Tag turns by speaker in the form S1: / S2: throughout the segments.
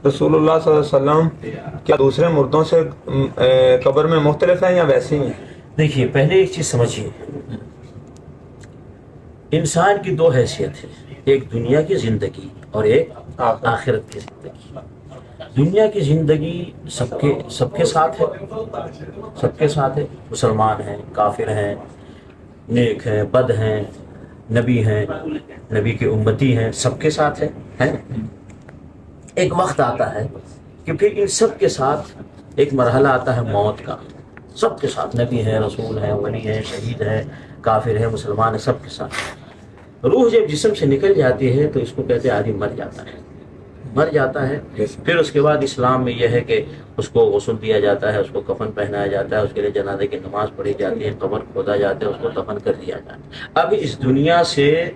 S1: رسول اللہ صلی اللہ علیہ وسلم کیا دوسرے مردوں سے قبر میں مختلف ہیں یا ویسے ہی ہیں؟
S2: دیکھیے پہلے ایک چیز سمجھیے، انسان کی دو حیثیت ہے، ایک دنیا کی زندگی اور ایک آخرت کی زندگی۔ دنیا کی زندگی سب کے ساتھ ہے، سب کے ساتھ ہے، مسلمان ہیں، کافر ہیں، نیک ہیں، بد ہیں، نبی ہیں، نبی کے امتی ہیں، سب کے ساتھ ہے۔ ایک وقت آتا ہے کہ پھر ان سب کے ساتھ ایک مرحلہ آتا ہے موت کا، سب کے ساتھ، نبی ہیں، رسول ہیں، ولی ہیں، شہید ہیں، کافر ہیں، مسلمان ہیں، سب کے ساتھ۔ روح جب جسم سے نکل جاتی ہے تو اس کو کہتے ہیں آدمی مر جاتا ہے۔ پھر اس کے بعد اسلام میں یہ ہے کہ اس کو غسل دیا جاتا ہے، اس کو کفن پہنایا جاتا ہے، اس کے لیے جنازے کی نماز پڑھی جاتی ہے، قبر کھودا جاتا ہے، اس کو دفن کر دیا جاتا ہے۔ اب اس دنیا سے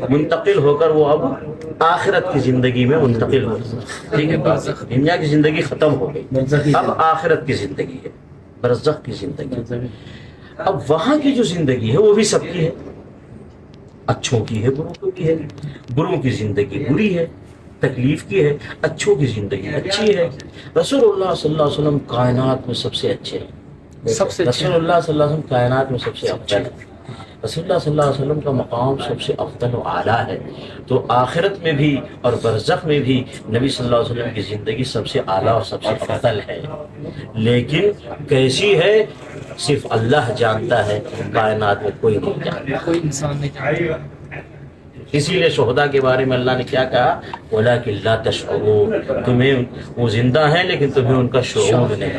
S2: منتقل ہو کر وہ اب آخرت کی زندگی میں منتقل ہو گئی، ٹھیک ہے، دنیا کی زندگی ختم ہو گئی، اب آخرت کی زندگی ہے، برزخ کی زندگی۔ اب وہاں کی جو زندگی ہے وہ بھی سب کی ہے، اچھوں کی ہے، بروں کی ہے۔ بروں کی زندگی بری ہے، تکلیف کی ہے، اچھوں کی زندگی اچھی ہے۔ رسول اللہ صلی اللہ علیہ وسلم کائنات میں سب سے اچھے ہیں، رسول اللہ صلی اللہ علیہ وسلم کائنات میں سب سے افضل ہے، رسول اللہ صلی اللہ علیہ وسلم کا مقام سب سے افضل و اعلیٰ ہے۔ تو آخرت میں بھی اور برزخ میں بھی نبی صلی اللہ علیہ وسلم کی زندگی سب سے اعلیٰ اور سب سے افضل ہے، لیکن کیسی ہے صرف اللہ جانتا ہے، کائنات میں کوئی نہیں جانتا،
S3: کوئی انسان نہیں جانتا۔
S2: اسی لیے شہداء کے بارے میں اللہ نے کیا کہا، وَلَٰكِن لَا تَشْعُرُونَ، تمہیں وہ زندہ ہیں لیکن تمہیں ان کا شعور نہیں۔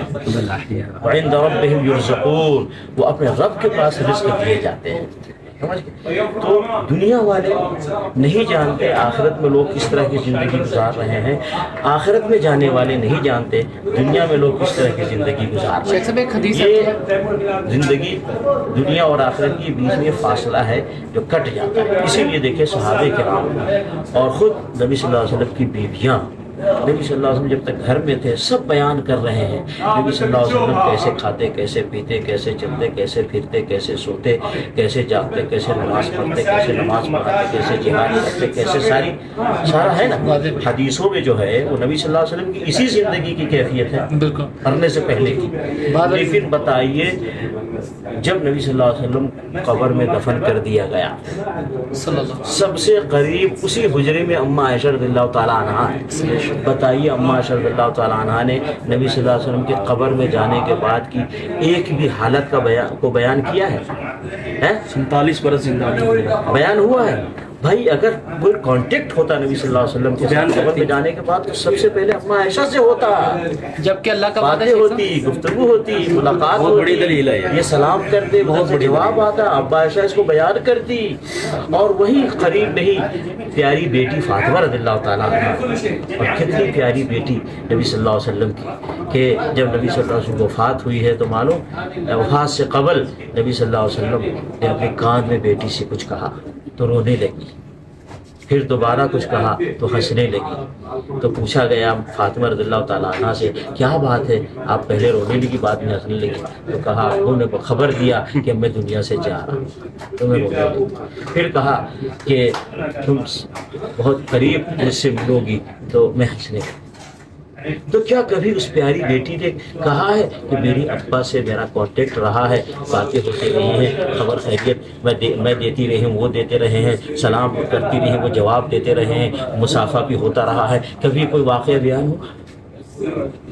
S2: وَعِندَ رَبِّهِمْ يُرْزَقُونَ، وہ اپنے رب کے پاس رزق دیے جاتے ہیں۔ تو دنیا والے نہیں جانتے آخرت میں لوگ کس طرح کی زندگی گزار رہے ہیں، آخرت میں جانے والے نہیں جانتے دنیا میں لوگ کس طرح کی زندگی گزار رہے ہیں۔ یہ زندگی دنیا اور آخرت کے بیچ میں فاصلہ ہے جو کٹ جاتا ہے۔ اسی لیے دیکھیں صحابہ کرام اور خود نبی صلی اللہ علیہ وسلم کی بیویاں، نبی صلی اللہ علیہ وسلم جب تک گھر میں تھے سب بیان کر رہے ہیں نبی صلی اللہ علیہ وسلم کیسے کھاتے، کیسے پیتے، کیسے چلتے، کیسے پھرتے، کیسے سوتے، کیسے جاگتے، کیسے نماز پڑھتے، کیسے نماز پڑھاتے، کیسے جہاد کرتے، کیسے سارا ہے نا حدیثوں میں جو ہے وہ نبی صلی اللہ علیہ وسلم کی اسی زندگی کی کیفیت ہے مرنے سے پہلے کی۔ لیکن بتائیے جب نبی صلی اللہ علیہ وسلم قبر میں دفن کر دیا گیا، سب سے قریب اسی حجرے میں اماں عائشہ رضی اللہ تعالیٰ عنہا ہے۔ بتائیے اماں عائشہ رضی اللہ تعالیٰ عنہا نے نبی صلی اللہ علیہ وسلم کے قبر میں جانے کے بعد کی ایک بھی حالت کا بیان کیا ہے؟
S3: 47 برس زندہ
S2: بیان ہوا ہے؟ بھائی اگر کوئی کانٹیکٹ ہوتا نبی صلی اللہ علیہ وسلم کے قبر میں جانے کے بعد تو سب سے پہلے اماں عائشہ سے ہوتا،
S3: جبکہ اللہ کا
S2: باتیں ہوتی، گفتگو ہوتی، ملاقات ہوتی، یہ سلام کرتے، بہت جواب آتا، ابا عائشہ اس کو بیان کرتی، اور وہی قریب نہیں پیاری بیٹی فاطمہ رضی اللہ تعالیٰ عنہ، اور کتنی پیاری بیٹی نبی صلی اللہ علیہ وسلم کی کہ جب نبی صلی اللہ علیہ وسلم کی وفات ہوئی ہے تو معلوم وفات سے قبل نبی صلی اللہ علیہ وسلم نے اپنے کان میں بیٹی سے کچھ کہا تو رونے لگی، پھر دوبارہ کچھ کہا تو ہنسنے لگی، تو پوچھا گیا فاطمہ رضی اللہ تعالیٰ عنہ سے کیا بات ہے، آپ پہلے رونے لگی بعد میں ہنسنے لگی؟ تو کہا انہوں نے خبر دیا کہ میں دنیا سے جا رہا ہوں تو میں رونے لگی۔ پھر کہا کہ تم بہت قریب مجھ سے ملو گی تو میں ہنسنے لگی۔ تو کیا کبھی اس پیاری بیٹی نے کہا ہے کہ میری ابا سے میرا کانٹیکٹ رہا ہے، باتیں ہوتی رہی ہیں، خبر خیریت میں دیتی رہی ہوں، وہ دیتے رہے ہیں، سلام کرتی رہی وہ جواب دیتے رہے ہیں، مسافہ بھی ہوتا رہا ہے، کبھی کوئی واقعہ بیان ہو؟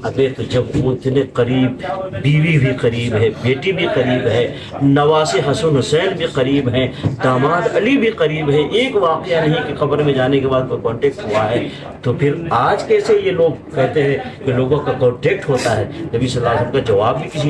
S2: ابے تو جب وہ اتنے قریب، بیوی بھی قریب ہے، بیٹی بھی قریب ہے، نواسے حسن حسین بھی قریب ہیں، داماد علی بھی قریب ہے، ایک واقعہ نہیں کہ قبر میں جانے کے بعد کوئی کانٹیکٹ ہوا ہے، تو پھر آج کیسے یہ لوگ کہتے ہیں کہ لوگوں کا کانٹیکٹ ہوتا ہے؟ نبی صلی اللہ علیہ وسلم کا جواب بھی کسی